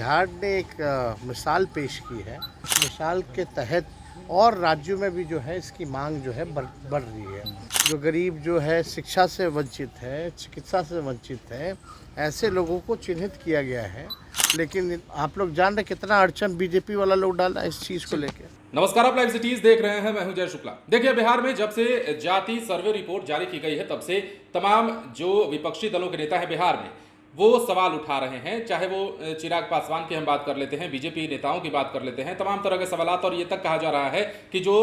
बिहार ने एक मिसाल पेश की है। इस मिसाल के तहत और राज्यों में भी जो है इसकी मांग जो है बढ़ रही है। जो गरीब जो है शिक्षा से वंचित है, चिकित्सा से वंचित है, ऐसे लोगों को चिन्हित किया गया है। लेकिन आप लोग जान रहे कितना अड़चन बीजेपी वाला लोग डाला इस चीज़ को लेकर। नमस्कार, आप लाइव सिटीज देख रहे हैं। मैं हूं जय शुक्ला। देखिए, बिहार में जब से जाति सर्वे रिपोर्ट जारी की गई है तब से तमाम जो विपक्षी दलों के नेता हैं बिहार में वो सवाल उठा रहे हैं। चाहे वो चिराग पासवान की हम बात कर लेते हैं, बीजेपी नेताओं की बात कर लेते हैं, तमाम तरह के सवालात। और ये तक कहा जा रहा है कि जो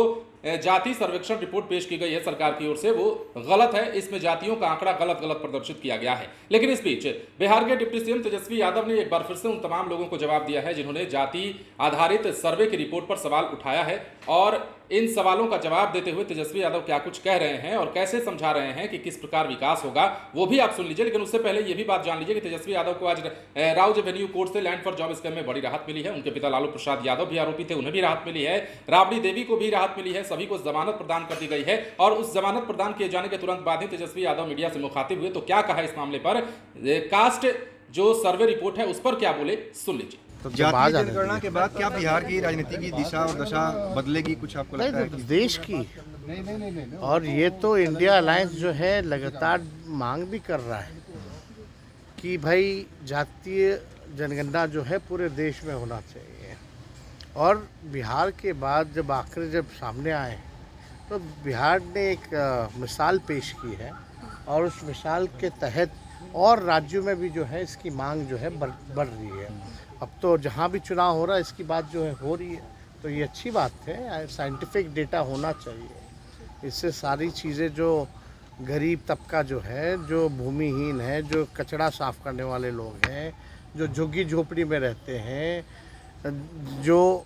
जाति सर्वेक्षण रिपोर्ट पेश की गई है सरकार की ओर से वो गलत है, इसमें जातियों का आंकड़ा गलत प्रदर्शित किया गया है। लेकिन इस बीच बिहार के डिप्टी सीएम तेजस्वी यादव ने एक बार फिर से उन तमाम लोगों को जवाब दिया है जिन्होंने जाति आधारित सर्वे की रिपोर्ट पर सवाल उठाया है। और इन सवालों का जवाब देते हुए तेजस्वी यादव क्या कुछ कह रहे हैं और कैसे समझा रहे हैं कि किस प्रकार विकास होगा, वो भी आप सुन लीजिए। लेकिन उससे पहले ये भी बात जान लीजिए कि तेजस्वी यादव को आज राउज एवेन्यू कोर्ट से लैंड फॉर जॉब स्कैम में बड़ी राहत मिली है। उनके पिता लालू प्रसाद यादव भी आरोपी थे, उन्हें भी राहत मिली है। राबड़ी देवी को भी राहत मिली है। सभी को जमानत प्रदान कर दी गई है। और उस जमानत प्रदान किए जाने के तुरंत बाद ही तेजस्वी यादव मीडिया से मुखातिब हुए तो क्या कहा इस मामले पर, कास्ट जो सर्वे रिपोर्ट है उस पर क्या बोले, सुन लीजिए। तो जातीय जनगणना के बाद क्या बिहार की राजनीति की दिशा और दशा बदलेगी, कुछ आपको लगता है? नहीं, देश की और ये तो इंडिया अलायंस जो है लगातार मांग भी कर रहा है कि भाई जातीय जनगणना जो है पूरे देश में होना चाहिए। और बिहार के बाद जब आंकड़े जब सामने आए तो बिहार ने एक मिसाल पेश की है और उस मिसाल के तहत और राज्यों में भी जो है इसकी मांग जो है बढ़ रही है। अब तो जहाँ भी चुनाव हो रहा है इसकी बात जो है हो रही है, तो ये अच्छी बात है। साइंटिफिक डेटा होना चाहिए। इससे सारी चीज़ें जो गरीब तबका जो है, जो भूमिहीन है, जो कचरा साफ करने वाले लोग हैं, जो झुग्गी झोपड़ी में रहते हैं, जो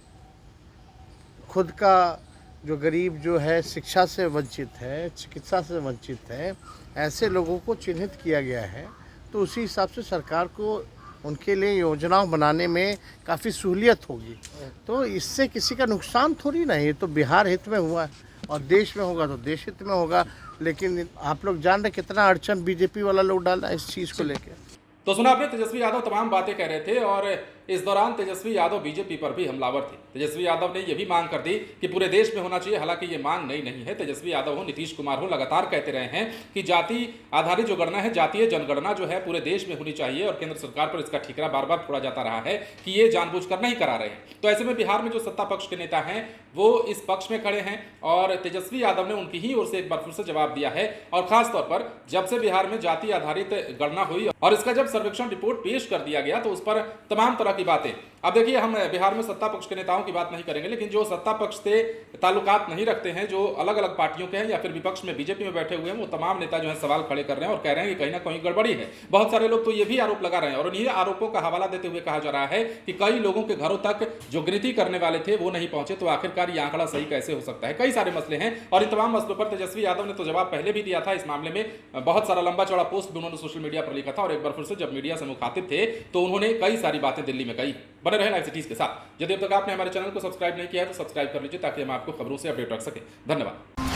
खुद का जो गरीब जो है शिक्षा से वंचित है, चिकित्सा से वंचित है, ऐसे लोगों को चिन्हित किया गया है। तो उसी हिसाब से सरकार को उनके लिए योजनाओं बनाने में काफ़ी सहूलियत होगी। तो इससे किसी का नुकसान थोड़ी नहीं है। तो बिहार हित में हुआ और देश में होगा तो देश हित में होगा। लेकिन आप लोग जान रहे कितना अड़चन बीजेपी वाला लोग डाला इस चीज़ को लेकर। तो सुना आपने, तेजस्वी यादव तमाम बातें कह रहे थे और इस दौरान तेजस्वी यादव बीजेपी पर भी हमलावर थे। तेजस्वी यादव ने यह भी मांग कर दी कि पूरे देश में होना चाहिए। हालांकि ये मांग नई नहीं है। तेजस्वी यादव हो, नीतीश कुमार हो, लगातार कहते रहे हैं कि जाति आधारित जो गणना है, जातीय जनगणना जो है पूरे देश में होनी चाहिए। और केंद्र सरकार पर इसका ठीकरा बार बार फोड़ा जाता रहा है कि ये जानबूझकर नहीं करा रहे हैं। तो ऐसे में बिहार में जो सत्ता पक्ष के नेता हैं वो इस पक्ष में खड़े हैं और तेजस्वी यादव ने उनकी ही ओर से एक बार फिर से जवाब दिया है। और खासतौर पर जब से बिहार में जाति आधारित गणना हुई और इसका जब सर्वेक्षण रिपोर्ट पेश कर दिया गया तो उस पर तमाम तरह की बातें। अब देखिए, हम बिहार में सत्ता पक्ष के नेताओं की बात नहीं करेंगे, लेकिन जो सत्ता पक्ष से ताल्लुकात नहीं रखते हैं, जो अलग अलग पार्टियों के हैं या फिर विपक्ष में बीजेपी में बैठे हुए हैं, वो तमाम नेता जो है सवाल खड़े कर रहे हैं और कह रहे हैं कि कहीं ना कहीं गड़बड़ी है। बहुत सारे लोग तो ये भी आरोप लगा रहे हैं और इन्हीं आरोपों का हवाला देते हुए कहा जा रहा है कि कई लोगों के घरों तक जो गिनती करने वाले थे वो नहीं पहुंचे। तो आखिरकार ये आंकड़ा सही कैसे हो सकता है? कई सारे मसले हैं और इन तमाम मसलों पर तेजस्वी यादव ने तो जवाब पहले भी दिया था। इस मामले में बहुत सारा लंबा चौड़ा पोस्ट भी उन्होंने सोशल मीडिया पर लिखा था और एक बार फिर से जब मीडिया से मुखातिब थे तो उन्होंने कई सारी बातें दिल्ली में कही। बने रहे लाइव सिटीज के साथ। यदि अब तक आपने हमारे चैनल को सब्सक्राइब नहीं किया है तो सब्सक्राइब कर लीजिए ताकि हम आपको खबरों से अपडेट रख सकें। धन्यवाद।